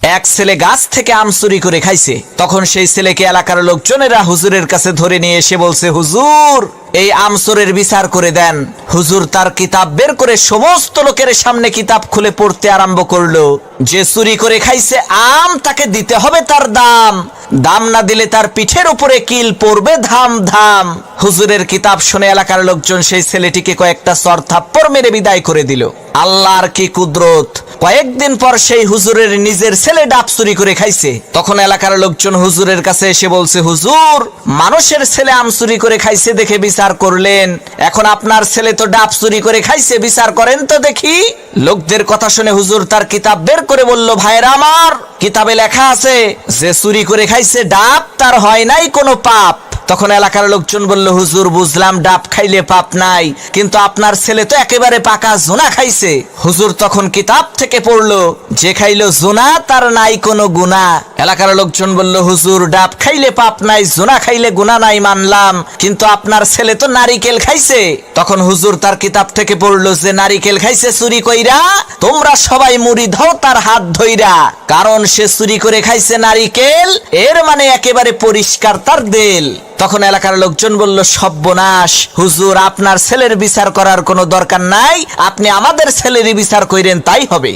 এক ছেলে গাছ থেকে আম চুরি করে খাইছে। তখন সেই ছেলেকে এলাকার লোকজনেরা হুজুরের কাছে ধরে নিয়ে এসে বলছে, হুজুর এই আম চোরের বিচার করে দেন। হুজুর তার কিতাব বের করে সমস্ত লোকের সামনে কিতাব খুলে পড়তে আরম্ভ করলো। যে চুরি করে খাইছে আম তাকে দিতে হবে তার দাম, দাম না দিলে তার পিঠের উপরে কিল পড়বে ধাম ধাম। হুজুরের কিতাব শুনে এলাকার লোকজন সেই ছেলেটিকে কয়েকটা চর থাপ্পড় মেরে বিদায় করে দিল। আল্লাহর কি কুদরত! কয়েকদিন পর সেই হুজুরের নিজের ছেলে ডাব চুরি করে খাইছে। তখন এলাকার লোকজন হুজুরের কাছে এসে বলছে, হুজুর মানুষের ছেলে আম চুরি করে খাইছে দেখে বিচার করলেন, এখন আপনার ছেলে তো ডাব চুরি করে খাইছে, বিচার করেন তো দেখি। লোকদের কথা শুনে হুজুর তার কিতাব বের করে বলল, ভাইরা আমার, কিতাবে লেখা আছে যে চুরি করে খাইছে ডাব তার হয় নাই কোনো পাপ। তখন এলাকার লোকজন বলল, হুজুর বুঝলাম ডাব খাইলে পাপ নাই, কিন্তু আপনার ছেলে তো একেবারে পাকা জোনা খাইছে। হুজুর তখন কিতাব থেকে পড়লো, যে খাইলো জোনা তার নাই কোনো গুনাহ। এলাকার লোকজন বলল, হুজুর ডাব খাইলে পাপ নাই, জোনা খাইলে গুনাহ নাই মানলাম, কিন্তু আপনার ছেলে তো নারিকেল খাইছে। তখন হুজুর তার কিতাব থেকে পড়লো, যে নারিকেল খাইছে চুরি কইরা, তোমরা সবাই মুড়ি দাও তার হাত ধইরা, কারণ সে চুরি করে খাইছে নারিকেল, এর মানে একেবারে পরিষ্কার তার দেল। তখন এলাকার লোকজন বলল, সর্বনাশ, হুজুর আপনার ছেলের বিচার করার কোনো দরকার নাই, আপনি আমাদের ছেলেরই বিচার কইরেন তাই হবে।